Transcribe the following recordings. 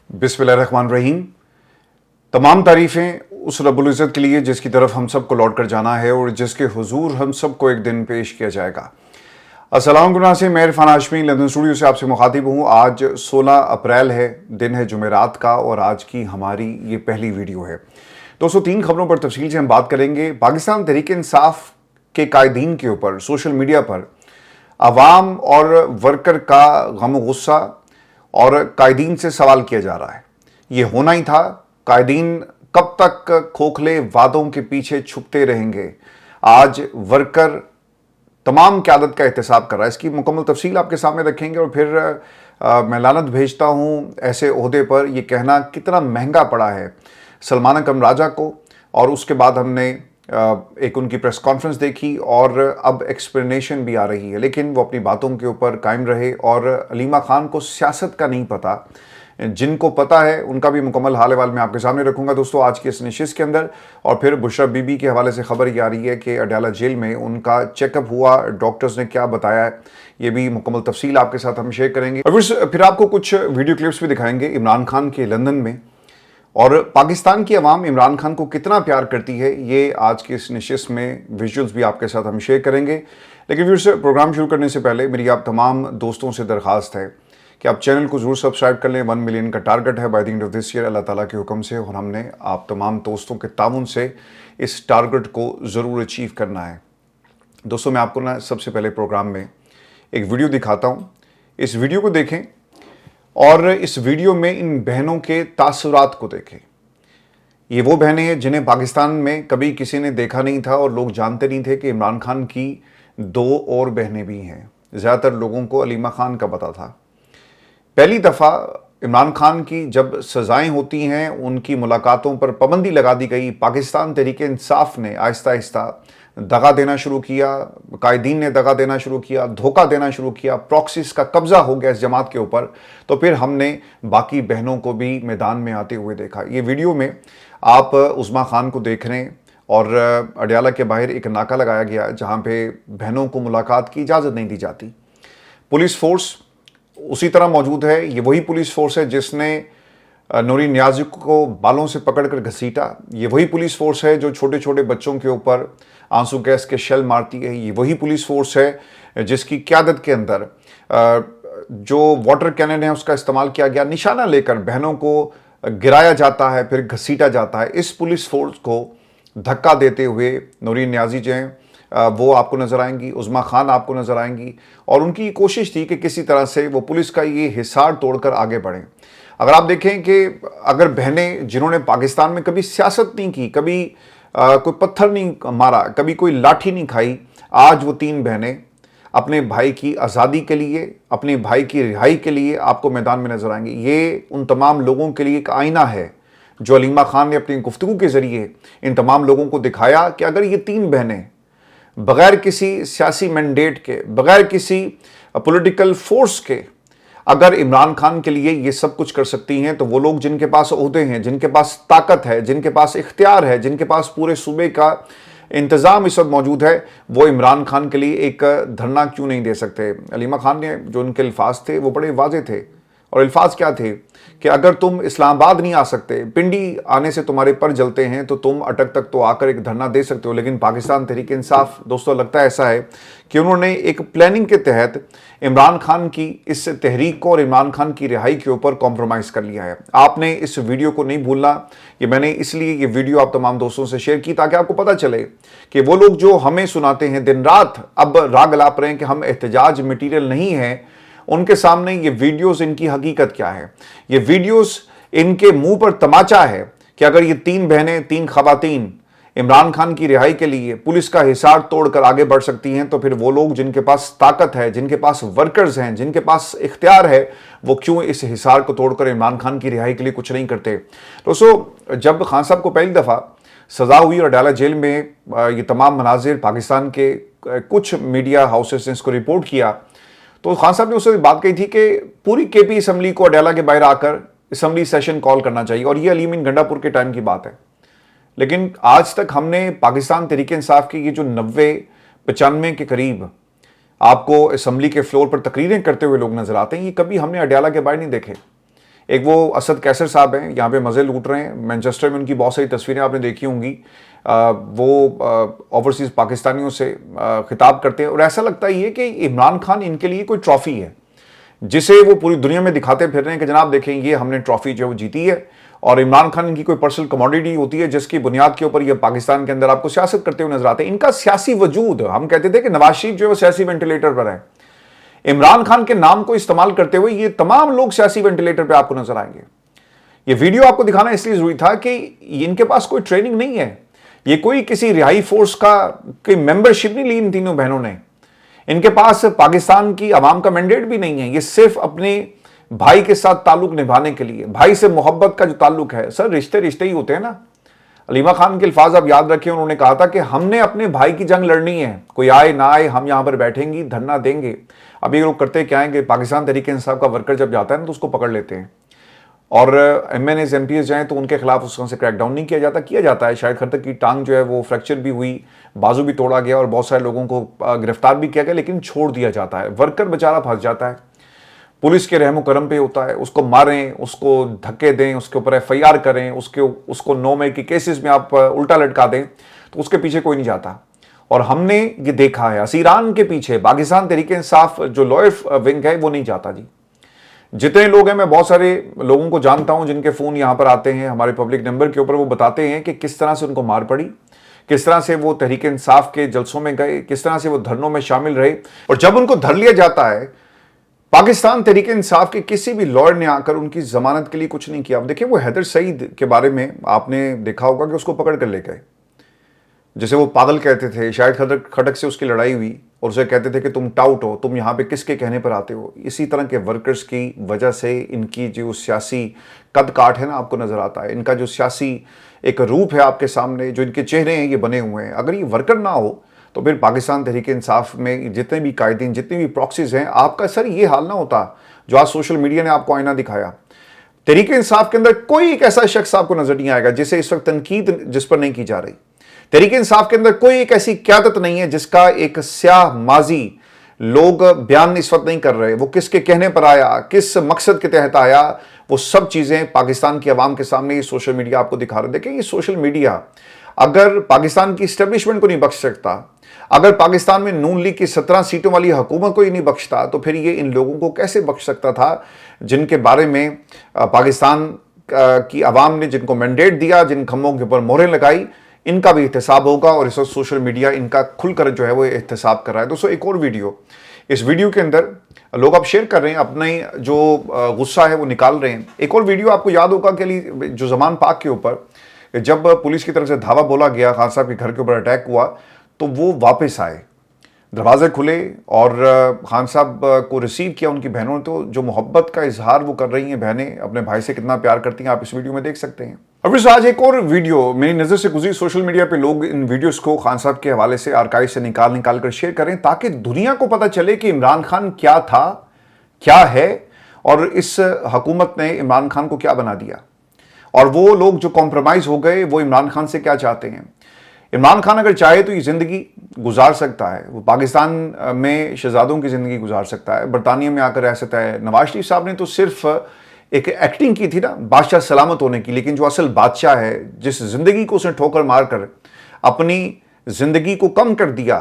बिस्मिल्लाहिर्रहमानिर्रहीम। तमाम तारीफ़ें उस रब्बुल इज़्ज़त के लिए जिसकी तरफ हम सबको लौट कर जाना है और जिसके हुजूर हम सबको एक दिन पेश किया जाएगा। अस्सलाम वालेकुम, मैं इरफान हाशमी लंदन स्टूडियो से आपसे मुखातिब हूँ। आज 16 अप्रैल है, दिन है जुमेरात का और आज की हमारी ये पहली वीडियो है। दोस्तों, 3 खबरों पर तफसील से हम बात करेंगे। पाकिस्तान तहरीक इंसाफ के कायदीन के ऊपर सोशल मीडिया पर अवाम और वर्कर का गम गुस्सा और कायदीन से सवाल किया जा रहा है। ये होना ही था। कायदीन कब तक खोखले वादों के पीछे छुपते रहेंगे? आज वर्कर तमाम क़यादत का एहतसाब कर रहा है। इसकी मुकम्मल तफसील आपके सामने रखेंगे और फिर मैं लानत भेजता हूँ ऐसे ओहदे पर। यह कहना कितना महंगा पड़ा है सलमान अकरम राजा को। और उसके बाद हमने एक उनकी प्रेस कॉन्फ्रेंस देखी और अब एक्सप्लेनेशन भी आ रही है, लेकिन वो अपनी बातों के ऊपर कायम रहे। और अलीमा खान को सियासत का नहीं पता, जिनको पता है उनका भी मुकम्मल हाल अहवाल मैं आपके सामने रखूंगा दोस्तों आज की इस नशिस्त के अंदर। और फिर बुशरा बीबी के हवाले से खबर ये आ रही है कि अडयाला जेल में उनका चेकअप हुआ, डॉक्टर्स ने क्या बताया है, ये भी मुकम्मल तफसील आपके साथ हम शेयर करेंगे। और फिर आपको कुछ वीडियो क्लिप्स भी दिखाएंगे इमरान खान के लंदन में, और पाकिस्तान की आवाम इमरान खान को कितना प्यार करती है ये आज की इस नशिस्त में विजुअल्स भी आपके साथ हम शेयर करेंगे। लेकिन फिर से प्रोग्राम शुरू करने से पहले मेरी आप तमाम दोस्तों से दरख्वास्त है कि आप चैनल को ज़रूर सब्सक्राइब कर लें। 1 मिलियन का टारगेट है by the end of this year अल्लाह ताला के हुक्म से, और हमने आप तमाम दोस्तों के ताउन से इस टारगेट को ज़रूर अचीव करना है। दोस्तों, मैं आपको ना सबसे पहले प्रोग्राम में एक वीडियो दिखाता हूँ। इस वीडियो को देखें और इस वीडियो में इन बहनों के तासुरात को देखें। ये वो बहनें हैं जिन्हें पाकिस्तान में कभी किसी ने देखा नहीं था और लोग जानते नहीं थे कि इमरान खान की 2 और बहनें भी हैं। ज़्यादातर लोगों को अलीमा खान का पता था। पहली दफ़ा इमरान खान की जब सज़ाएं होती हैं, उनकी मुलाकातों पर पाबंदी लगा दी गई। पाकिस्तान तहरीक इंसाफ ने आहिस्ता आहिस्ता दगा देना शुरू किया, कायदीन ने दगा देना शुरू किया, धोखा देना शुरू किया, प्रॉक्सीज का कब्जा हो गया इस जमात के ऊपर। तो फिर हमने बाकी बहनों को भी मैदान में आते हुए देखा। ये वीडियो में आप उस्मा खान को देख रहे हैं और अडयाला के बाहर एक नाका लगाया गया जहाँ पे बहनों को मुलाकात की इजाज़त नहीं दी जाती। पुलिस फोर्स उसी तरह मौजूद है। ये वही पुलिस फोर्स है जिसने नूरी नियाज़ी को बालों से पकड़कर घसीटा। ये वही पुलिस फोर्स है जो छोटे छोटे बच्चों के ऊपर आंसू गैस के शेल मारती है। ये वही पुलिस फोर्स है जिसकी क़यादत के अंदर जो वाटर कैनन है उसका इस्तेमाल किया गया, निशाना लेकर बहनों को गिराया जाता है, फिर घसीटा जाता है। इस पुलिस फोर्स को धक्का देते हुए नूरी नियाज़ी जो हैं वो आपको नज़र आएंगी, उस्मा खान आपको नज़र आएंगी। और उनकी कोशिश थी कि किसी तरह से वो पुलिस का ये हिसार तोड़कर आगे बढ़ें। अगर आप देखें कि अगर बहनें जिन्होंने पाकिस्तान में कभी सियासत नहीं की, कभी कोई पत्थर नहीं मारा, कभी कोई लाठी नहीं खाई, आज वो 3 बहनें अपने भाई की आज़ादी के लिए, अपने भाई की रिहाई के लिए आपको मैदान में नज़र आएंगी। ये उन तमाम लोगों के लिए एक आईना है जो अलीमा खान ने अपनी गुफ्तगू के ज़रिए इन तमाम लोगों को दिखाया कि अगर ये 3 बहनें बग़ैर किसी सियासी मैंडेट के, बग़ैर किसी पॉलिटिकल फोर्स के अगर इमरान खान के लिए ये सब कुछ कर सकती हैं, तो वो लोग जिनके पास ओहदे हैं, जिनके पास ताकत है, जिनके पास इख्तियार है, जिनके पास पूरे सूबे का इंतज़ाम इस वक्त मौजूद है, वो इमरान खान के लिए एक धरना क्यों नहीं दे सकते? अलीमा खान ने जो उनके अल्फाज थे वो बड़े वाजे थे। और अल्फाज क्या थे कि अगर तुम इस्लामाबाद नहीं आ सकते, पिंडी आने से तुम्हारे पर जलते हैं, तो तुम अटक तक तो आकर एक धरना दे सकते हो। लेकिन पाकिस्तान तहरीक इंसाफ दोस्तों लगता है ऐसा है कि उन्होंने एक प्लानिंग के तहत इमरान खान की इस तहरीक को और इमरान खान की रिहाई के ऊपर कॉम्प्रोमाइज़ कर लिया है। आपने इस वीडियो को नहीं भूलना। ये मैंने इसलिए ये वीडियो आप तमाम दोस्तों से शेयर की ताकि आपको पता चले कि वो लोग जो हमें सुनाते हैं दिन रात, अब राग अलाप रहे हैं कि हम एहतजाज मटीरियल नहीं है, उनके सामने ये वीडियोस इनकी हकीकत क्या है। ये वीडियोस इनके मुंह पर तमाचा है कि अगर ये 3 बहनें, 3 खवातीन इमरान खान की रिहाई के लिए पुलिस का हिसार तोड़कर आगे बढ़ सकती हैं, तो फिर वो लोग जिनके पास ताकत है, जिनके पास वर्कर्स हैं, जिनके पास इख्तियार है, वो क्यों इस हिसार को तोड़कर इमरान खान की रिहाई के लिए कुछ नहीं करते। दोस्तों, जब खान साहब को पहली दफ़ा सज़ा हुई और अडयाला जेल में ये तमाम मनाजिर पाकिस्तान के कुछ मीडिया हाउसेस ने इसको रिपोर्ट किया, तो खान साहब ने उससे बात कही थी कि पूरी केपी असम्बली को अडयाला के बाहर आकर असम्बली सेशन कॉल करना चाहिए। और ये अली मीन गंडापुर के टाइम की बात है। लेकिन आज तक हमने पाकिस्तान तहरीक इंसाफ की ये जो 90-95 के करीब आपको असम्बली के फ्लोर पर तकरीरें करते हुए लोग नजर आते हैं, ये कभी हमने अडयाला के बाहर नहीं देखे। एक वो असद कैसर साहब हैं, यहाँ पे मज़े लूट रहे हैं। मैनचेस्टर में उनकी बहुत सारी तस्वीरें आपने देखी होंगी। वो ओवरसीज़ पाकिस्तानियों से खिताब करते हैं और ऐसा लगता ही है कि इमरान खान इनके लिए कोई ट्रॉफ़ी है जिसे वो पूरी दुनिया में दिखाते फिर रहे हैं कि जनाब देखें ये हमने ट्रॉफ़ी जो है वो जीती है। और इमरान खान इनकी कोई पर्सनल कमोडिटी होती है जिसकी बुनियाद के ऊपर ये पाकिस्तान के अंदर आपको सियासत करते हुए नजर आते हैं। इनका सियासी वजूद, हम कहते थे कि नवाज शरीफ जो है वो सियासी वेंटिलेटर पर है, इमरान खान के नाम को इस्तेमाल करते हुए ये तमाम लोग सियासी वेंटिलेटर पर आपको नजर आएंगे। ये वीडियो आपको दिखाना इसलिए जरूरी था कि इनके पास कोई ट्रेनिंग नहीं है, ये कोई किसी रिहाई फोर्स का कोई मेंबरशिप नहीं ली इन तीनों बहनों ने, इनके पास पाकिस्तान की आवाम का मैंडेट भी नहीं है। ये सिर्फ अपने भाई के साथ ताल्लुक निभाने के लिए, भाई से मोहब्बत का जो ताल्लुक है, सर रिश्ते रिश्ते ही होते हैं ना। अलीमा खान के अल्फाज आप याद रखें, उन्होंने कहा था कि हमने अपने भाई की जंग लड़नी है, कोई आए ना आए हम यहां पर बैठेंगी, धरना देंगे। अब ये लोग करते क्या है कि पाकिस्तान तहरीक इंसाफ का वर्कर जब जाता है ना तो उसको पकड़ लेते हैं और MNAs MPs जाएं तो उनके खिलाफ उस तरह से क्रैकडाउन नहीं किया जाता है। शायद खर तक की टांग जो है वो फ्रैक्चर भी हुई, बाजू भी तोड़ा गया और बहुत सारे लोगों को गिरफ्तार भी किया गया, लेकिन छोड़ दिया जाता है। वर्कर बेचारा फंस जाता है, पुलिस के रहमो करम पे होता है, उसको मारें, उसको धक्के दें, उसके ऊपर FIR करें, उसको 9 मई के केसेस में आप उल्टा लटका दें तो उसके पीछे कोई नहीं जाता। और हमने ये देखा है असीरान के पीछे पाकिस्तान तहरीक इंसाफ जो लॉयर विंग है वो नहीं जाता जी। जितने लोग हैं, मैं बहुत सारे लोगों को जानता हूं जिनके फोन यहां पर आते हैं हमारे पब्लिक नंबर के ऊपर, वो बताते हैं कि किस तरह से उनको मार पड़ी, किस तरह से वो तहरीक इंसाफ के जलसों में गए, किस तरह से वो धरनों में शामिल रहे। और जब उनको धर लिया जाता है, पाकिस्तान तहरीक इंसाफ के किसी भी लॉयर ने आकर उनकी जमानत के लिए कुछ नहीं किया। अब देखिए, वो हैदर सईद के बारे में आपने देखा होगा कि उसको पकड़ कर ले गए, जैसे वो पागल कहते थे, शायद खटक से उसकी लड़ाई हुई और उसे कहते थे कि तुम टाउट हो, तुम यहाँ पे किसके कहने पर आते हो। इसी तरह के वर्कर्स की वजह से इनकी जो सियासी कद काठ है ना आपको नजर आता है, इनका जो सियासी एक रूप है आपके सामने, जो इनके चेहरे हैं ये बने हुए हैं। अगर ये वर्कर ना हो तो फिर पाकिस्तान तहरीक इंसाफ में जितने भी कायदीन, जितनी भी प्रॉक्सीज हैं, आपका सर ये हाल ना होता जो आज सोशल मीडिया ने आपको आईना दिखाया। तहरीक इंसाफ के अंदर कोई एक ऐसा शख्स आपको नजर नहीं आएगा जिसे इस वक्त तनकीद जिस पर नहीं की जा रही। तहरीक इंसाफ के अंदर कोई एक ऐसी क्यादत नहीं है जिसका एक स्याह माजी लोग बयान इस वक्त नहीं कर रहे। वो किसके कहने पर आया, किस मकसद के तहत आया, वो सब चीजें पाकिस्तान की आवाम के सामने ये सोशल मीडिया आपको दिखा रहे। देखें, ये सोशल मीडिया अगर पाकिस्तान की इस्टेब्लिशमेंट को नहीं बख्श सकता, अगर पाकिस्तान में नून लीग की 17 सीटों वाली हुकूमत को ही नहीं बख्शता, तो फिर ये इन लोगों को कैसे बख्श सकता था जिनके बारे में पाकिस्तान की आवाम ने जिनको मैंडेट दिया, जिन खम्भों के ऊपर मोहरें लगाई, इनका भी एहतसाब होगा। और इस वक्त सोशल मीडिया इनका खुलकर जो है वो एहतसाब कर रहा है। दोस्तों, एक और वीडियो, इस वीडियो के अंदर लोग अब शेयर कर रहे हैं, अपने जो गुस्सा है वो निकाल रहे हैं। एक और वीडियो आपको याद होगा कि जो जमान पाक के ऊपर जब पुलिस की तरफ से धावा बोला गया, खान साहब के घर के ऊपर अटैक हुआ, तो वो वापस आए, दरवाजे खुले और खान साहब को रिसीव किया उनकी बहनों ने। तो जो मोहब्बत का इजहार वो कर रही हैं बहनें, अपने भाई से कितना प्यार करती हैं, आप इस वीडियो में देख सकते हैं। अब इस आज एक और वीडियो मेरी नज़र से गुजरी सोशल मीडिया पे, लोग इन वीडियोस को खान साहब के हवाले से आर्काइव से निकाल कर शेयर करें ताकि दुनिया को पता चले कि इमरान खान क्या था, क्या है, और इस हुकूमत ने इमरान खान को क्या बना दिया, और वो लोग जो कॉम्प्रोमाइज़ हो गए वो इमरान खान से क्या चाहते हैं। इमरान खान अगर चाहे तो ये ज़िंदगी गुजार सकता है, वो पाकिस्तान में शहजादों की ज़िंदगी गुजार सकता है, बरतानिया में आकर रह सकता है। नवाज शरीफ साहब ने तो सिर्फ एक एक्टिंग की थी ना बादशाह सलामत होने की, लेकिन जो असल बादशाह है, जिस ज़िंदगी को उसने ठोकर मार कर अपनी ज़िंदगी को कम कर दिया,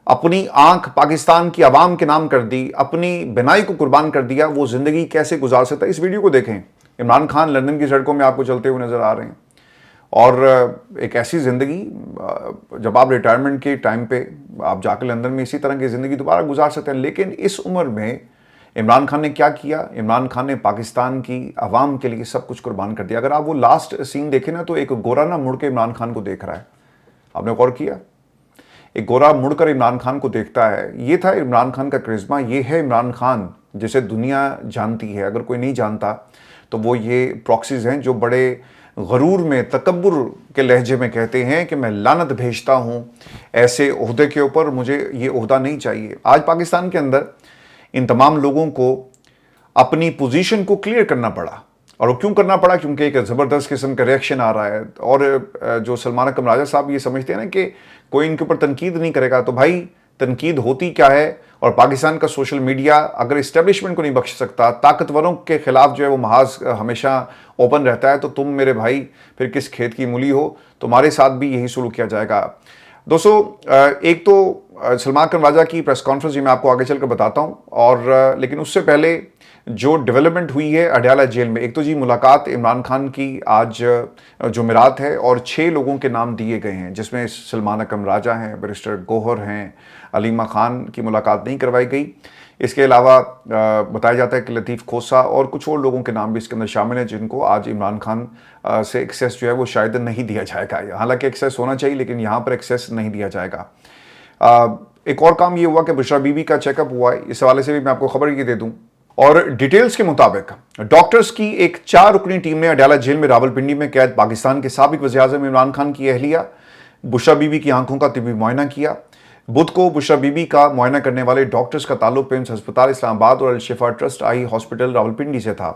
अपनी आंख पाकिस्तान की आवाम के नाम कर दी, अपनी बिनाई को कुर्बान कर दिया, वो ज़िंदगी कैसे गुजार सकता है। इस वीडियो को देखें। इमरान खान लंदन की सड़कों में आपको चलते हुए नज़र आ रहे हैं, और एक ऐसी ज़िंदगी जब आप रिटायरमेंट के टाइम पे आप जाकर लंदन में इसी तरह की ज़िंदगी दोबारा गुजार सकते हैं। लेकिन इस उम्र में इमरान खान ने क्या किया? इमरान खान ने पाकिस्तान की आवाम के लिए सब कुछ कुर्बान कर दिया। अगर आप वो लास्ट सीन देखें ना, तो एक गोरा ना मुड़ के इमरान खान को देख रहा है, आपने गौर किया? एक गोरा मुड़कर इमरान खान को देखता है। ये था इमरान खान का करिश्मा, ये है इमरान खान जिसे दुनिया जानती है। अगर कोई नहीं जानता तो वो ये प्रॉक्सीज हैं जो बड़े गरूर में, तकब्बुर के लहजे में कहते हैं कि मैं लानत भेजता हूँ ऐसे ओहदे के ऊपर, मुझे ये ओहदा नहीं चाहिए। आज पाकिस्तान के अंदर इन तमाम लोगों को अपनी पोजीशन को क्लियर करना पड़ा, और वो क्यों करना पड़ा? क्योंकि एक ज़बरदस्त किस्म का रिएक्शन आ रहा है। और जो सलमान अकरम राजा साहब ये समझते हैं ना कि कोई इनके ऊपर तनकीद नहीं करेगा, तो भाई तनकीद होती क्या है, और पाकिस्तान का सोशल मीडिया अगर इस्टेब्लिशमेंट को नहीं बख्श सकता, ताकतवरों के खिलाफ जो है वो महाज हमेशा ओपन रहता है, तो तुम मेरे भाई फिर किस खेत की मूली हो, तुम्हारे साथ भी यही शुरू किया जाएगा। दोस्तों, एक तो सलमान खान राजा की प्रेस कॉन्फ्रेंस मैं आपको आगे चलकर बताता हूं, और लेकिन उससे पहले जो डेवलपमेंट हुई है अडयाला जेल में, एक तो जी मुलाकात इमरान खान की आज जुमेरात है, और 6 लोगों के नाम दिए गए हैं, जिसमें सलमान अकरम राजा हैं, बैरिस्टर गौहर हैं, अलीमा खान की मुलाकात नहीं करवाई गई। इसके अलावा बताया जाता है कि लतीफ़ खोसा और कुछ और लोगों के नाम भी इसके अंदर शामिल हैं, जिनको आज इमरान खान से एक्सेस जो है वो शायद नहीं दिया जाएगा। हालांकि एक्सेस होना चाहिए, लेकिन यहाँ पर एक्सेस नहीं दिया जाएगा। एक और काम ये हुआ कि बुशरा बीबी का चेकअप हुआ है, इस हवाले से भी मैं आपको खबर ये दे दूं। और डिटेल्स के मुताबिक डॉक्टर्स की एक 4 रुकनी टीम ने अडयाला जेल में रावलपिंडी में कैद पाकिस्तान के साबिक वज़ीर-ए-आज़म इमरान खान की अहलिया बुशरा बीबी की आंखों का तिब्बी मुआयना किया। बुध को बुशरा बीबी का मुआयना करने वाले डॉक्टर्स का ताल्लुक पेम्स अस्पताल इस्लामाबाद और Al-Shifa trust eye hospital Rawalpindi से था।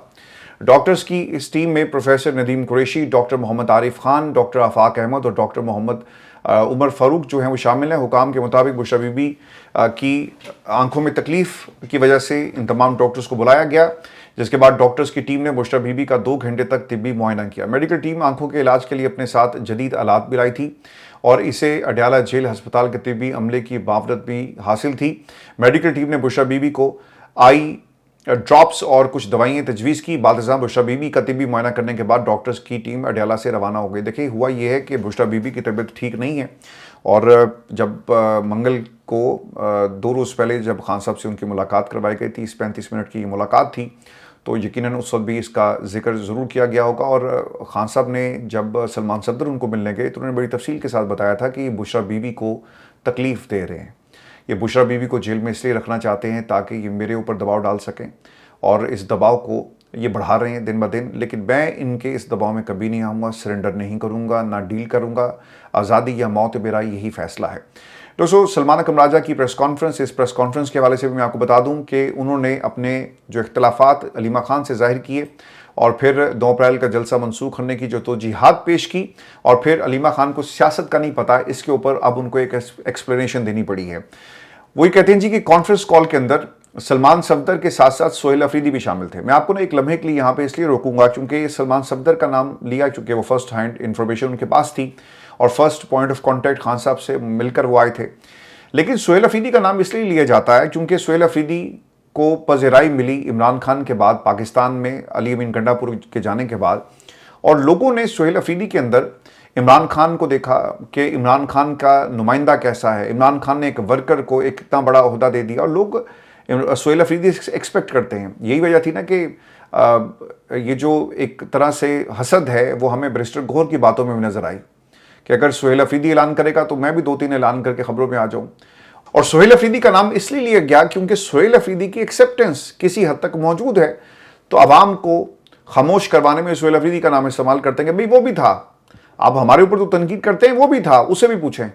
डॉक्टर्स की इस टीम में professor Nadeem Qureshi, doctor Mohammad Arif Khan, doctor Afaq Ahmed और डॉक्टर मोहम्मद उमर फारूक जो हैं वो शामिल हैं। हुकाम के मुताबिक बुशरा बीबी की आंखों में तकलीफ की वजह से इन तमाम डॉक्टर्स को बुलाया गया, जिसके बाद डॉक्टर्स की टीम ने बुशरा बीबी का 2 घंटे तक तिब्बी मुआयना किया। मेडिकल टीम आंखों के इलाज के लिए अपने साथ जदीद आलात भी लाई थी और इसे अडयाला जेल अस्पताल के तिब्बी अमले की मावरत भी हासिल थी। मेडिकल टीम ने बुशरा बीबी को आई ड्रॉप्स और कुछ दवाइयाँ तजवीज़ की। बादशाह बुशरा बीबी का तिब्बी मुआयना करने के बाद डॉक्टर्स की टीम अडयाला से रवाना हो गई। देखिए, हुआ ये है कि बुशरा बीबी की तबीयत ठीक नहीं है, और जब मंगल को 2 रोज़ पहले जब खान साहब से उनकी मुलाकात करवाई गई, 30-35 मिनट की मुलाकात थी, तो यकीनन उस वक्त भी इसका जिक्र ज़रूर किया गया होगा। और खान साहब ने जब सलमान सफदर उनको मिलने गए तो उन्होंने बड़ी तफसील के साथ बताया था कि बुशरा बीबी को तकलीफ़ दे रहे हैं, ये बुशरा बीबी को जेल में इसलिए रखना चाहते हैं ताकि ये मेरे ऊपर दबाव डाल सकें, और इस दबाव को ये बढ़ा रहे हैं दिन ब दिन। लेकिन मैं इनके इस दबाव में कभी नहीं आऊँगा, सरेंडर नहीं करूँगा, ना डील करूँगा। आज़ादी या मौत मेरा यही फ़ैसला है। दोस्तों, सलमान अकरम राजा की प्रेस कॉन्फ्रेंस, इस प्रेस कॉन्फ्रेंस के हवाले से भी मैं आपको बता दूं कि उन्होंने अपने जो इख्तलाफात अलीमा खान से ज़ाहिर किए, और फिर 2 अप्रैल का जलसा मनसूख करने की जो तौजीहात पेश की, और फिर अलीमा खान को सियासत का नहीं पता, इसके ऊपर अब उनको एक एक्सप्लेनेशन देनी पड़ी है। वही कहते हैं जी कि कॉन्फ्रेंस कॉल के अंदर सलमान सफदर के साथ साथ सोहेल अफरीदी भी शामिल थे। मैं आपको ना एक लम्हे के लिए यहाँ पे इसलिए रोकूंगा क्योंकि सलमान सफदर का नाम लिया, चूँकि वो फर्स्ट हैंड इन्फॉर्मेशन उनके पास थी और first point of contact Khan साहब से मिलकर वो आए थे। लेकिन सोहेल अफरीदी का नाम इसलिए लिया जाता है क्योंकि सोहेल अफरीदी को पज़ेराई मिली इमरान खान के बाद, पाकिस्तान में अली अमीन गंडापुर के जाने के बाद, और लोगों ने सोहेल अफरीदी के अंदर इमरान खान को देखा कि इमरान खान का नुमाइंदा कैसा है। इमरान खान ने एक वर्कर को एक इतना बड़ा ओहदा दे दिया, और लोग सोहेल अफरीदी एक्सपेक्ट करते हैं। यही वजह थी ना कि ये जो एक तरह से हसद है वो हमें बैरिस्टर गौहर की बातों में भी नजर आई कि अगर सोहेल अफरीदी ऐलान करेगा तो मैं भी 2-3 ऐलान करके खबरों में आ जाऊं। और सोहेल अफरीदी का नाम इसलिए लिया गया क्योंकि सोहेल अफरीदी की एक्सेप्टेंस किसी हद तक मौजूद है, तो आवाम को खामोश करवाने में सोहेल अफरीदी का नाम इस्तेमाल करते हैं कि भाई वो भी था, आप हमारे ऊपर तो तनकीद करते हैं, वो भी था, उसे भी पूछें।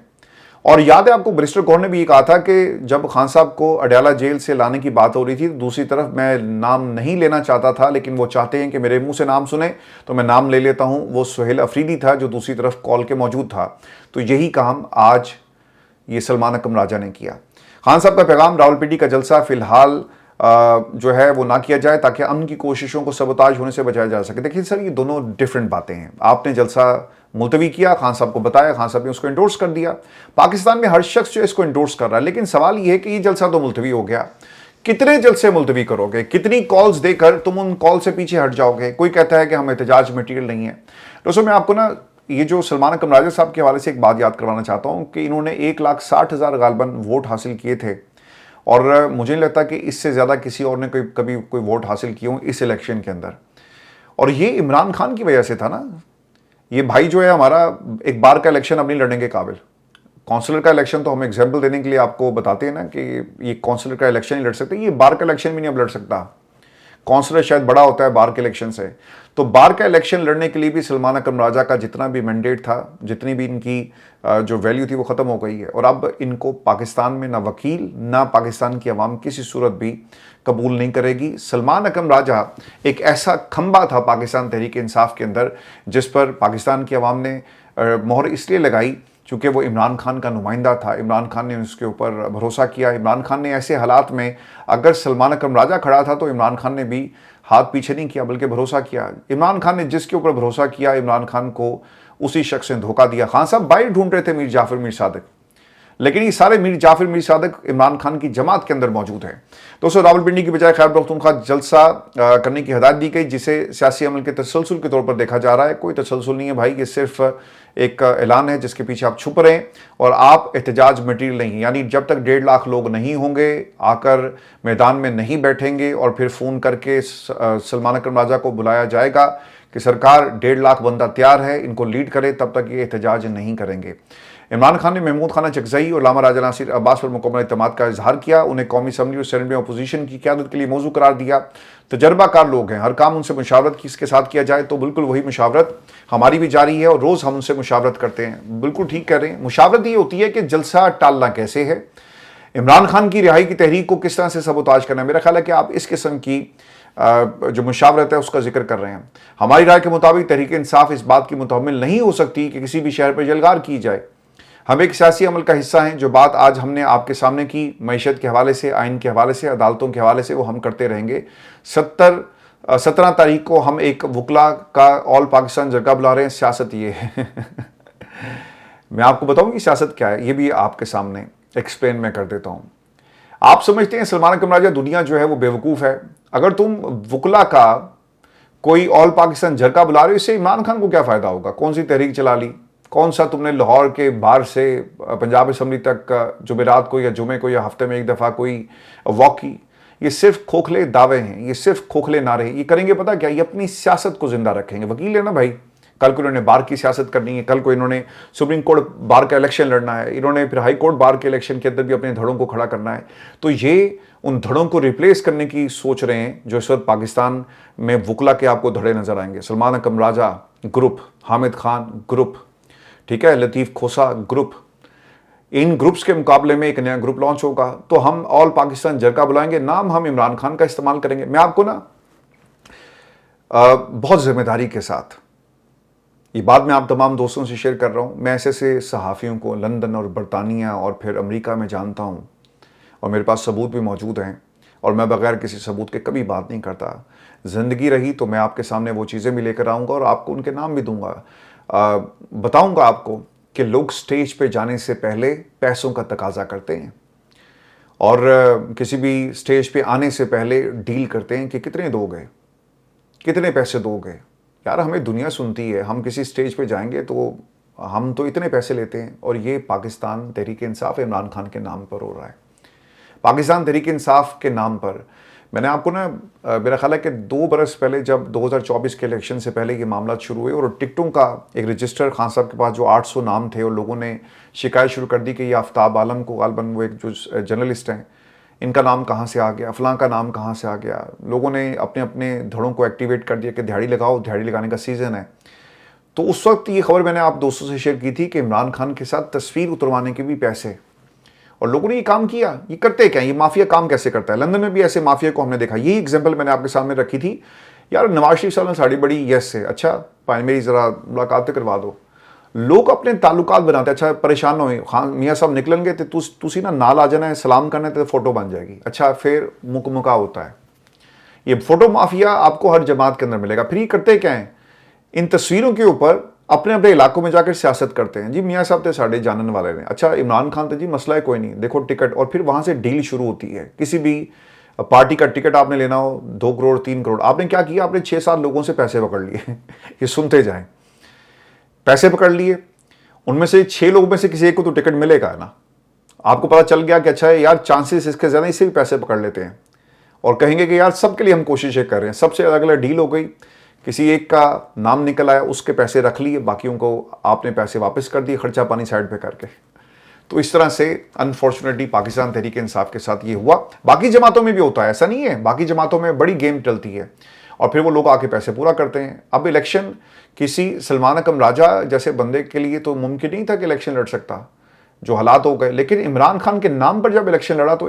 और याद है आपको, बैरिस्टर गौहर ने भी ये कहा था कि जब खान साहब को अडयाला जेल से लाने की बात हो रही थी, दूसरी तरफ मैं नाम नहीं लेना चाहता था, लेकिन वो चाहते हैं कि मेरे मुंह से नाम सुने तो मैं नाम ले लेता हूं। वो सोहेल अफरीदी था जो दूसरी तरफ कॉल के मौजूद था। तो यही काम आज ये सलमान अकरम राजा ने किया। खान साहब का पैगाम, रावलपिंडी का जलसा फिलहाल जो है वो ना किया जाए ताकि अमन की कोशिशों को सबोताज होने से बचाया जा सके। देखिए सर, ये दोनों डिफरेंट बातें हैं। आपने जलसा मुलतवी किया, खान साहब को बताया, खान साहब ने उसको इंडोर्स कर दिया। पाकिस्तान में हर शख्स जो इसको इंडोर्स कर रहा है, लेकिन सवाल ये है कि ये जलसा तो मुलतवी हो गया, कितने जलसे मुलतवी करोगे, कितनी कॉल्स देकर तुम उन कॉल से पीछे हट जाओगे। कोई कहता है कि हम एहतजाज मटीरियल नहीं है। दोस्तों, मैं आपको ना ये जो सलमान अकरम राजा साहब के हवाले से एक बात याद करवाना चाहता हूँ कि इन्होंने 1,60,000 गालबन वोट हासिल किए थे, और मुझे नहीं लगता कि इससे ज़्यादा किसी और ने कभी कोई वोट हासिल किए हों इस इलेक्शन के अंदर। और ये इमरान खान की वजह से था ना। ये भाई जो है हमारा एक बार का इलेक्शन अब नहीं लड़ने के काबिल। काउंसलर का इलेक्शन तो हम एग्जाम्पल देने के लिए आपको बताते हैं ना कि ये काउंसलर का इलेक्शन नहीं लड़ सकते, ये बार का इलेक्शन भी नहीं अब लड़ सकता। काउंसलर शायद बड़ा होता है बार के इलेक्शन से। तो बार का इलेक्शन लड़ने के लिए भी सलमान अकरम राजा का जितना भी मैंडेट था, जितनी भी इनकी जो वैल्यू थी वो ख़त्म हो गई है। और अब इनको पाकिस्तान में ना वकील ना पाकिस्तान की आवाम किसी सूरत भी कबूल नहीं करेगी। सलमान अकरम राजा एक ऐसा खंबा था पाकिस्तान तहरीक इंसाफ के अंदर जिस पर पाकिस्तान की आवाम ने मोहर इसलिए लगाई चूँकि वो इमरान खान का नुमाइंदा था, इमरान खान ने उसके ऊपर भरोसा किया। इमरान खान ने ऐसे हालात में, अगर सलमान अकरम राजा खड़ा था तो इमरान खान ने भी हाथ पीछे नहीं किया बल्कि भरोसा किया। इमरान खान ने जिसके ऊपर भरोसा किया, इमरान खान को उसी शख्स ने धोखा दिया। खान साहब बाहर ढूंढ रहे थे मीर जाफर मीर सादिक, लेकिन ये सारे मीर जाफर मीर सादिक इमरान खान की जमात के अंदर मौजूद हैं। दोस्तों, रावलपिंडी की बजाय खैबर पख्तूनख्वा जलसा करने की हिदायत दी गई, जिसे सियासी अमल के तसलसल के तौर पर देखा जा रहा है। कोई तसलसल नहीं है भाई, ये सिर्फ एक ऐलान है जिसके पीछे आप छुप रहे हैं और आप एहतजाज मटीरियल नहीं, यानी जब तक 1.5 लाख लोग नहीं होंगे, आकर मैदान में नहीं बैठेंगे और फिर फ़ोन करके सलमान अकरम राजा को बुलाया जाएगा कि सरकार 1.5 लाख बंदा तैयार है, इनको लीड करे, तब तक ये एहतजाज नहीं करेंगे। इमरान खान ने महमूद खाना चकजई और लामा राजा नासिर अब्बास पर मुकम्मल इत्मीनान का इजहार किया। उन्हें कौमी असम्बली और सेनेट में अपोजिशन की क़यादत के लिए मौजू करार दिया। तजर्बाकार लोग हैं, हर काम उनसे मुशावरत किसके साथ किया जाए तो बिल्कुल वही मुशावरत हमारी भी जारी है और रोज़ हम उनसे मुशावरत करते हैं। बिल्कुल ठीक कह रहे हैं। मुशावरत ये होती है कि जलसा टालना कैसे है, इमरान खान की रिहाई की तहरीक को किस तरह से सबोताज करना है। मेरा ख्याल है कि आप इस किस्म की जो मुशावरत है उसका जिक्र कर रहे हैं। हमारी राय के मुताबिक तहरीक इंसाफ इस बात की मुतहम्मिल नहीं हो सकती कि किसी भी शहर पर जलगार की जाए। हम एक सियासी अमल का हिस्सा हैं। जो बात आज हमने आपके सामने की, मईशत के हवाले से, आइन के हवाले से, अदालतों के हवाले से, वो हम करते रहेंगे। 17 तारीख को हम एक वकला का ऑल पाकिस्तान जरगा बुला रहे हैं। सियासत ये है मैं आपको बताऊं कि सियासत क्या है, ये भी आपके सामने एक्सप्लेन मैं कर देता हूं। आप समझते हैं सलमान अकरम राजा दुनिया जो है वो बेवकूफ़ है। अगर तुम वकला का कोई ऑल पाकिस्तान जरगा बुला रहे हो, इससे इमरान खान को क्या फ़ायदा होगा? कौन सी तहरीक चला ली? कौन सा तुमने लाहौर के बाहर से पंजाब असम्बली तक जुमेरात को या जुमे को या हफ्ते में एक दफ़ा कोई वॉक की? ये सिर्फ खोखले दावे हैं, ये सिर्फ खोखले नारे। ये करेंगे पता क्या? ये अपनी सियासत को जिंदा रखेंगे। वकील है ना भाई, कल को इन्होंने बार की सियासत करनी है, कल को इन्होंने सुप्रीम कोर्ट बार का इलेक्शन लड़ना है, इन्होंने फिर हाई कोर्ट बार के इलेक्शन के अंदर भी अपने धड़ों को खड़ा करना है। तो ये उन धड़ों को रिप्लेस करने की सोच रहे हैं जो इस वक्त पाकिस्तान में वकला के आपको धड़े नजर आएंगे। सलमान अकरम राजा ग्रुप, हामिद खान ग्रुप, ठीक है, लतीफ़ खोसा ग्रुप, इन ग्रुप्स के मुकाबले में एक नया ग्रुप लॉन्च होगा। तो हम ऑल पाकिस्तान जरगा बुलाएंगे, नाम हम इमरान खान का इस्तेमाल करेंगे। मैं आपको ना बहुत जिम्मेदारी के साथ ये बात मैं आप तमाम दोस्तों से शेयर कर रहा हूँ। मैं ऐसे सहाफ़ियों को लंदन और बरतानिया और फिर अमेरिका में जानता हूँ और मेरे पास सबूत भी मौजूद हैं और मैं बगैर किसी सबूत के कभी बात नहीं करता। ज़िंदगी रही तो मैं आपके सामने वो चीज़ें भी लेकर आऊँगा और आपको उनके नाम भी दूंगा। बताऊंगा आपको कि लोग स्टेज पे जाने से पहले पैसों का तकाजा करते हैं और किसी भी स्टेज पे आने से पहले डील करते हैं कि कितने दोगे, कितने पैसे दोगे। यार हमें दुनिया सुनती है, हम किसी स्टेज पे जाएंगे तो हम तो इतने पैसे लेते हैं। और ये पाकिस्तान तहरीक इंसाफ इमरान खान के नाम पर हो रहा है। पाकिस्तान तहरीक इंसाफ के नाम पर मैंने आपको ना मेरा ख्याल है कि 2 बरस पहले जब 2024 के इलेक्शन से पहले ये मामला शुरू हुए और टिकटों का एक रजिस्टर खान साहब के पास जो 800 नाम थे और लोगों ने शिकायत शुरू कर दी कि ये आफ्ताब आलम को, गालबन वो एक जो जर्नलिस्ट हैं, इनका नाम कहाँ से आ गया, फलां का नाम कहाँ से आ गया। लोगों ने अपने अपने धड़ों को एक्टिवेट कर दिया कि दिहाड़ी लगाओ, दिहाड़ी लगाने का सीज़न है। तो उस वक्त ये खबर मैंने आप दोस्तों से शेयर की थी कि इमरान खान के साथ तस्वीर उतरवाने के भी पैसे, और लोगों ने ये काम किया। ये करते क्या, ये माफिया काम कैसे करता है? लंदन में भी ऐसे माफिया को हमने देखा। यही एग्जांपल मैंने आपके सामने रखी थी। यार नवाज शरीफ साहब ने साड़ी बड़ी यस से, अच्छा भाई मेरी ज़रा मुलाकात करवा दो। लोग अपने ताल्लुकात बनाते, अच्छा परेशान हो खान मियाँ साहब निकलेंगे तो तुसी ना नाल आ जाना है, सलाम करना है तो फोटो बन जाएगी। अच्छा फिर मुकमुका होता है। ये फोटो माफिया आपको हर जमात के अंदर मिलेगा। फिर ये करते क्या है, इन तस्वीरों के ऊपर अपने अपने इलाकों में जाकर सियासत करते हैं। जी मियाँ साहब थे साढ़े जानने वाले ने, अच्छा इमरान खान थे जी, मसला है कोई नहीं, देखो टिकट। और फिर वहाँ से डील शुरू होती है। किसी भी पार्टी का टिकट आपने लेना हो 2 करोड़ 3 करोड़, आपने क्या किया, आपने 6-7 लोगों से पैसे पकड़ लिए ये सुनते जाएं, पैसे पकड़ लिए, उनमें से 6 लोगों में से किसी एक को तो टिकट मिलेगा ना। आपको पता चल गया कि अच्छा है यार चांसेस इसके ज़्यादा, इससे भी पैसे पकड़ लेते हैं और कहेंगे कि यार सबके लिए हम कोशिशें कर रहे हैं। सबसे अलग अलग डील हो गई, किसी एक का नाम निकल आया, उसके पैसे रख लिए, बाकियों को आपने पैसे वापस कर दिए, खर्चा पानी साइड पे करके। तो इस तरह से अनफॉर्चुनेटली पाकिस्तान तहरीक इंसाफ के साथ ये हुआ। बाकी जमातों में भी होता है, ऐसा नहीं है। बाकी जमातों में बड़ी गेम चलती है और फिर वो लोग आके पैसे पूरा करते हैं। अब इलेक्शन किसी सलमान अकरम राजा जैसे बंदे के लिए तो मुमकिन नहीं था कि इलेक्शन लड़ सकता, जो हालात हो गए। लेकिन इमरान खान के नाम पर जब इलेक्शन लड़ा तो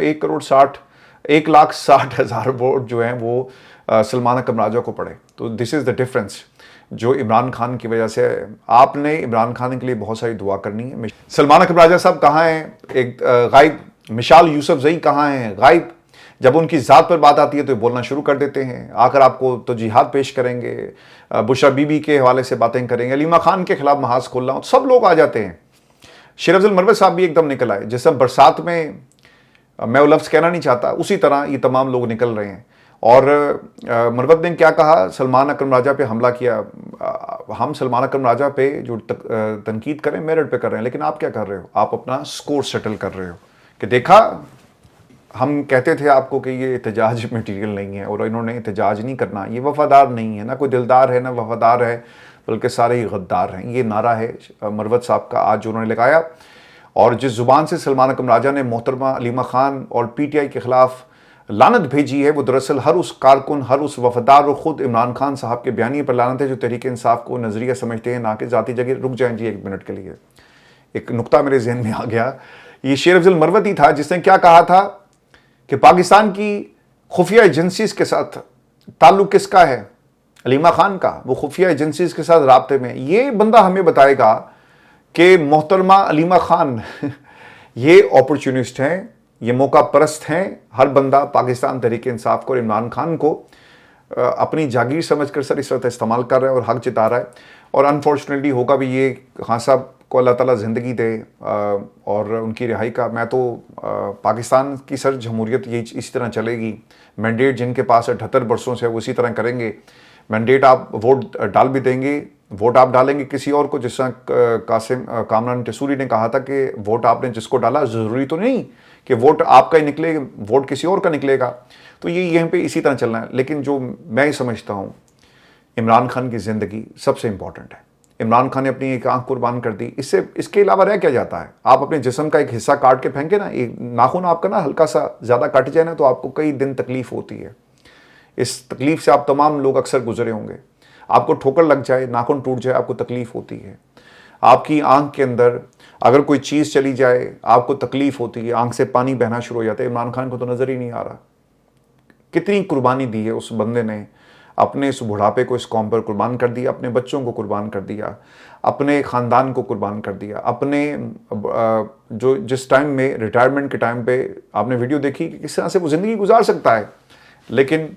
1,60,000 वोट जो हैं वो सलमान अकरम राजा को पड़े। तो दिस इज़ द डिफरेंस। जो इमरान खान की वजह से आपने इमरान खान के लिए बहुत सारी दुआ करनी है। सलमान अकरम राजा साहब कहाँ हैं, एक गायब। मिशाल यूसुफजई कहाँ हैं, गायब। जब उनकी ज़ात पर बात आती है तो बोलना शुरू कर देते हैं, आकर आपको तो जिहाद पेश करेंगे, बुशरा बीबी के हवाले से बातें करेंगे, अलीमा खान के खिलाफ महाज खोल रहा हूँ, सब लोग आ जाते हैं। शेर अफजल मरवत साहब भी एकदम निकल आए, जैसे बरसात में, मैं वो लफ्ज़ कहना नहीं चाहता, उसी तरह ये तमाम लोग निकल रहे हैं। और मरवत ने क्या कहा, सलमान अकरम राजा पे हमला किया। हम सलमान अकरम राजा पे जो तनकीद करें मेरिट पे कर रहे हैं, लेकिन आप क्या कर रहे हो, आप अपना स्कोर सेटल कर रहे हो कि देखा हम कहते थे आपको कि ये एहतजाज मटीरियल नहीं है, और इन्होंने एहतजाज नहीं करना, ये वफादार नहीं है, ना कोई दिलदार है ना वफादार है, बल्कि सारे ही गद्दार हैं। ये नारा है मरवत साहब का आज जो उन्होंने लगाया। और जिस ज़ुबान से सलमान अकरम राजा ने मोहतरमा अलीमा खान और PTI के ख़िलाफ़ लानत भेजी है, वो दरअसल हर उस कारकुन, हर उस वफादार और ख़ुद इमरान खान साहब के बयानी पर लानत है जो तहरीक इंसाफ को नज़रिया समझते हैं, ना कि ज़ाती जगह। रुक जाएँ जी एक मिनट के लिए, एक नुक्ता मेरे जहन में आ गया। ये शेर अफजल मरवत ही था जिसने क्या कहा था कि पाकिस्तान की खुफिया एजेंसीज़ के साथ ताल्लुक़ किसका है, अलीमा खान का। वो खुफिया एजेंसीज़ के साथ राब्ते में। ये बंदा हमें बताएगा कि मोहतरमा अलीमा खान ये अपॉर्चुनिस्ट हैं, ये मौका परस्त हैं। हर बंदा पाकिस्तान तहरीक इंसाफ को और इमरान खान को अपनी जागीर समझकर सर इस वक्त इस्तेमाल कर रहा है और हक जिता रहा है। और अनफॉर्चुनेटली होगा भी ये, खान साहब को अल्लाह ताला ज़िंदगी दे और उनकी रिहाई का। मैं तो पाकिस्तान की सर जमहूरियत ये इसी तरह चलेगी। मैंडेट जिनके पास 78 बरसों से वो इसी तरह करेंगे। मैंडेट आप वोट डाल भी देंगे, वोट आप डालेंगे किसी और को, जिस तरह कामरान टेसूरी ने कहा था कि वोट आपने जिसको डाला ज़रूरी तो नहीं कि वोट आपका ही निकले, वोट किसी और का निकलेगा। तो ये यहीं पे इसी तरह चलना है। लेकिन जो मैं ही समझता हूँ, इमरान खान की ज़िंदगी सबसे इम्पॉर्टेंट है। इमरान खान ने अपनी एक आंख कुर्बान कर दी, इसके अलावा रह क्या जाता है। आप अपने जिस्म का एक हिस्सा काट के फेंके ना, एक नाखून आपका ना हल्का सा ज़्यादा कट जाए ना, तो आपको कई दिन तकलीफ़ होती है। इस तकलीफ़ से आप तमाम लोग अक्सर गुजरे होंगे। आपको ठोकर लग जाए, नाखून टूट जाए, आपको तकलीफ़ होती है। आपकी आंख के अंदर अगर कोई चीज़ चली जाए, आपको तकलीफ़ होती है, आंख से पानी बहना शुरू हो जाता है। इमरान खान को तो नज़र ही नहीं आ रहा। कितनी कुर्बानी दी है उस बंदे ने, अपने इस बुढ़ापे को इस कौम पर कुर्बान कर दिया, अपने बच्चों को कुर्बान कर दिया, अपने ख़ानदान को कुर्बान कर दिया, अपने जो जिस टाइम में रिटायरमेंट के टाइम पे आपने वीडियो देखी कि किस तरह से वो ज़िंदगी गुजार सकता है, लेकिन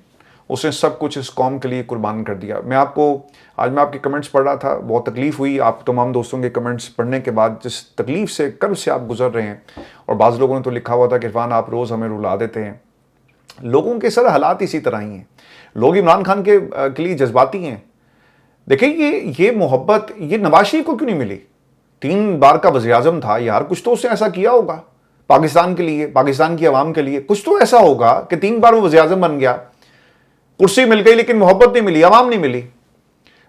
उसने सब कुछ इस कौम के लिए कुर्बान कर दिया। मैं आपके कमेंट्स पढ़ रहा था, बहुत तकलीफ़ हुई आप तमाम दोस्तों के कमेंट्स पढ़ने के बाद, जिस तकलीफ़ से, कर्ब से आप गुजर रहे हैं। और बाज़ लोगों ने तो लिखा हुआ था कि इरफान आप रोज़ हमें रुला देते हैं। लोगों के सर हालात इसी तरह ही हैं। लोग इमरान खान के लिए जज्बाती हैं। देखिए ये मोहब्बत ये नवाज शरीफ को क्यों नहीं मिली? 3 बार का वज़ीर-ए-आज़म था यार, कुछ तो उसने ऐसा किया होगा पाकिस्तान के लिए, पाकिस्तान की आवाम के लिए। कुछ तो ऐसा होगा कि 3 बार वो वज़ीर-ए-आज़म बन गया, कुर्सी मिल गई, लेकिन मोहब्बत नहीं मिली, आवाम नहीं मिली।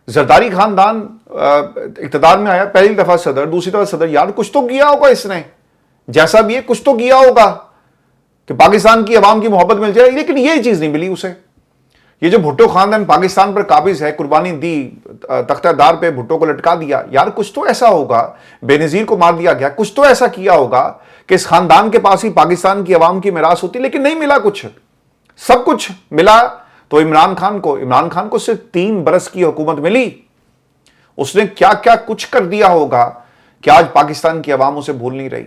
जरदारी खानदान इक़्तिदार में आया, पहली दफ़ा सदर, दूसरी दफ़ा सदर। यार कुछ तो किया होगा इसने, जैसा भी है कुछ तो किया होगा कि पाकिस्तान की आवाम की मोहब्बत मिल जाए, लेकिन ये चीज़ नहीं मिली उसे। ये जो भुट्टो खानदान पाकिस्तान पर काबिज है, कुर्बानी दी, तख्तादार पे भुट्टो को लटका दिया। यार कुछ तो ऐसा होगा, बेनज़ीर को मार दिया गया, कुछ तो ऐसा किया होगा कि इस खानदान के पास ही पाकिस्तान की आवाम की मिरास होती, लेकिन नहीं मिला कुछ। सब कुछ मिला तो इमरान खान को सिर्फ 3 बरस की हुकूमत मिली। उसने क्या क्या कुछ कर दिया होगा कि आज पाकिस्तान की आवाम उसे भूल नहीं रही।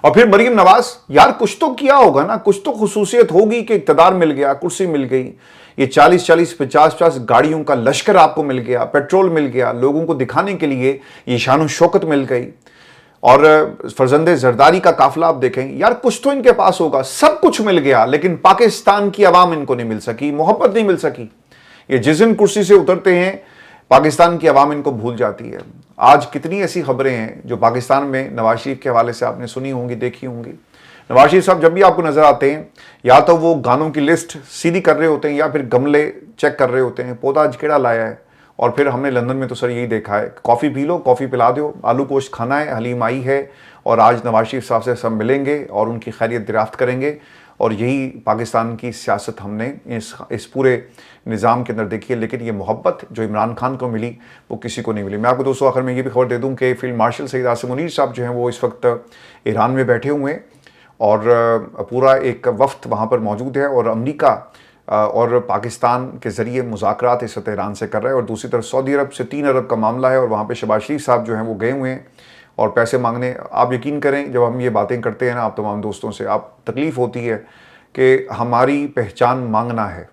और फिर मरीम नवाज, यार कुछ तो किया होगा ना, कुछ तो खुसूसियत होगी कि इक़्तिदार मिल गया, कुर्सी मिल गई, ये 40-40, 50-50 गाड़ियों का लश्कर आपको मिल गया, पेट्रोल मिल गया, लोगों को दिखाने के लिए ये शान शौकत मिल गई, और फरजंदे जरदारी का काफिला आप देखें। यार कुछ तो इनके पास होगा, सब कुछ मिल गया, लेकिन पाकिस्तान की आवाम इनको नहीं मिल सकी, मोहब्बत नहीं मिल सकी। ये जिस दिन कुर्सी से उतरते हैं, पाकिस्तान की आवाम इनको भूल जाती है। आज कितनी ऐसी खबरें हैं जो पाकिस्तान में नवाज शरीफ के हवाले से आपने सुनी होंगी, देखी होंगी। नवाज शरीफ साहब जब भी आपको नजर आते हैं, या तो वो गानों की लिस्ट सीधी कर रहे होते हैं, या फिर गमले चेक कर रहे होते हैं, पौधा आज केड़ा लाया है। और फिर हमने लंदन में तो सर यही देखा है, कॉफ़ी पी लो, कॉफ़ी पिला दो, आलू गोश्त खाना है, हलीम आई है, और आज नवाज शरीफ साहब से सब मिलेंगे और उनकी खैरियत दरियाफ्त करेंगे। और यही पाकिस्तान की सियासत हमने इस पूरे निज़ाम के अंदर देखी है। लेकिन ये मोहब्बत जो इमरान खान को मिली वो किसी को नहीं मिली। मैं आपको दोस्तों आखिर में ये भी खबर दे दूं कि फील्ड मार्शल सईद आसिम मुनीर साहब जो हैं वो इस वक्त ईरान में बैठे हुए हैं, और पूरा एक वफ्द वहाँ पर मौजूद है। और अमेरिका और पाकिस्तान के ज़रिए मुज़ाकरात इस वक्त ईरान से कर रहा है। और दूसरी तरफ सऊदी अरब से 3 अरब का मामला है और वहाँ पे शहबाज शरीफ साहब जो हैं वो गए हुए हैं और पैसे मांगने। आप यकीन करें, जब हम ये बातें करते हैं ना आप तमाम दोस्तों से, आप तकलीफ़ होती है कि हमारी पहचान मांगना है।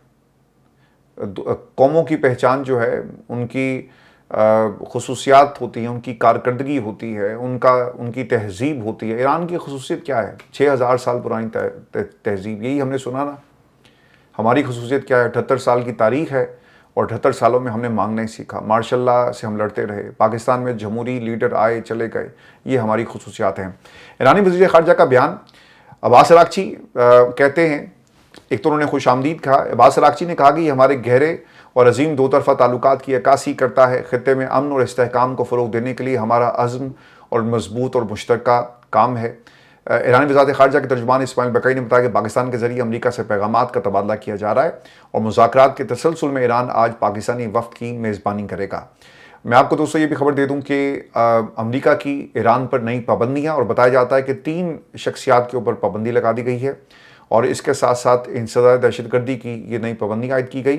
कौमों की पहचान जो है उनकी खसूसियात होती हैं, उनकी कारकर्दगी होती है, उनकी तहज़ीब होती है। ईरान की खसूसियत क्या है? 6000 साल पुरानी तहज़ीब, यही हमने सुना ना। हमारी खसूसियत क्या है? 78 साल की तारीख़ है और 78 सालों में हमने मांगना ही सीखा। मार्शल से हम लड़ते रहे, पाकिस्तान में जमहूरी लीडर आए चले गए, ये हमारी खसूसियात हैं। ईरानी वज़ीर ख़ारजा का बयान। अब्बास अराग़ची कहते हैं, एक तो उन्होंने खुशामदीद कहा। अब्बास अराग़ची ने कहा कि ये हमारे गहरे और अजीम दो तरफ़ा ताल्लुकात की अक्कासी करता है। ख़ित्ते में अमन और इस्तेहकाम को फ़रोग़ देने के लिए हमारा अज़्म और मजबूत और मुश्तरका काम है। ईरानी वज़ारत ख़ारजा के तर्जुमान इस्माइल बक़ई ने बताया कि पाकिस्तान के ज़रिए अमरीका से पैगामात का तबादला किया जा रहा है और मुज़ाकरात के तसलसल में ईरान आज पाकिस्तानी वफ़द की मेज़बानी करेगा। मैं आपको दोस्तों ये भी खबर दे दूँ कि अमरीका की ईरान पर नई पाबंदियाँ, और बताया जाता है कि 3 शख्सियात के ऊपर पाबंदी लगा दी गई है और इसके साथ साथ इंसदाद दहशतगर्दी की ये नई पाबंदी आयद की गई,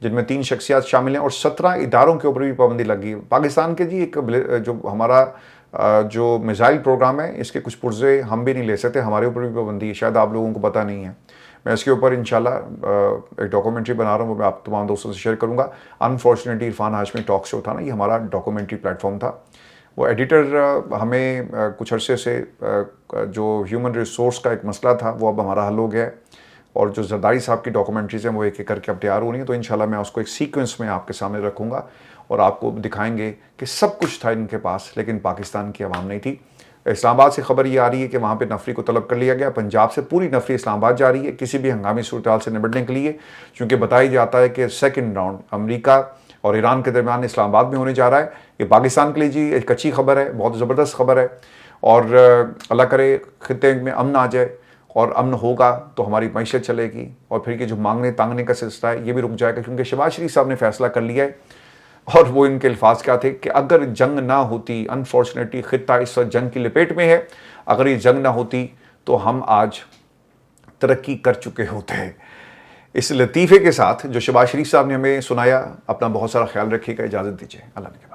जिनमें 3 शख्सियात शामिल हैं और 17 इदारों के ऊपर भी पाबंदी लगी है। पाकिस्तान के जी एक जो हमारा जो मिसाइल प्रोग्राम है, इसके कुछ पुर्जे हम भी नहीं ले सकते, हमारे ऊपर भी पाबंदी है। शायद आप लोगों को पता नहीं है। मैं इसके ऊपर इंशाल्लाह एक डॉक्यूमेंट्री बना रहा हूँ, वो मैं आप तमाम दोस्तों से शेयर करूँगा। Unfortunately Irfan Hashmi talk show था ना, ये हमारा डॉक्यूमेंट्री प्लेटफॉर्म था। वो एडिटर हमें कुछ अरसे से जो ह्यूमन रिसोर्स का एक मसला था वो अब हमारा हल हो गया है और जो जरदारी साहब की डॉक्यूमेंट्रीज़ हैं वो एक एक करके अब तैयार हो रही हैं। तो इंशाल्लाह मैं उसको एक सीक्वेंस में आपके सामने रखूँगा और आपको दिखाएंगे कि सब कुछ था इनके पास, लेकिन पाकिस्तान की आवाम नहीं थी। इस्लामाबाद से खबर ये आ रही है कि वहाँ पे नफरी को तलब कर लिया गया। पंजाब से पूरी नफरी इस्लामाबाद जा रही है किसी भी हंगामी सूरत से निपटने के लिए, क्योंकि बताया जाता है कि सेकंड राउंड अमेरिका और ईरान के दरमियान इस्लामाबाद में होने जा रहा है। ये पाकिस्तान के लिए जी एक अच्छी खबर है, बहुत ज़बरदस्त खबर है और अल्लाह करे खित्ते में अमन आ जाए और अमन होगा तो हमारी मैशत चलेगी और फिर ये जो मांगने तांगने का सिलसिला है ये भी रुक जाएगा, क्योंकि शहबाज शरीफ साहब ने फैसला कर लिया है। और वो इनके अल्फाज क्या थे कि अगर जंग ना होती, अनफॉर्चुनेटली खित्ता इस वक्त जंग की लपेट में है, अगर ये जंग ना होती तो हम आज तरक्की कर चुके होते हैं। इस लतीफ़े के साथ जो शहबाज शरीफ साहब ने हमें सुनाया, अपना बहुत सारा ख्याल रखिएगा। इजाज़त दीजिए, अल्लाह ने।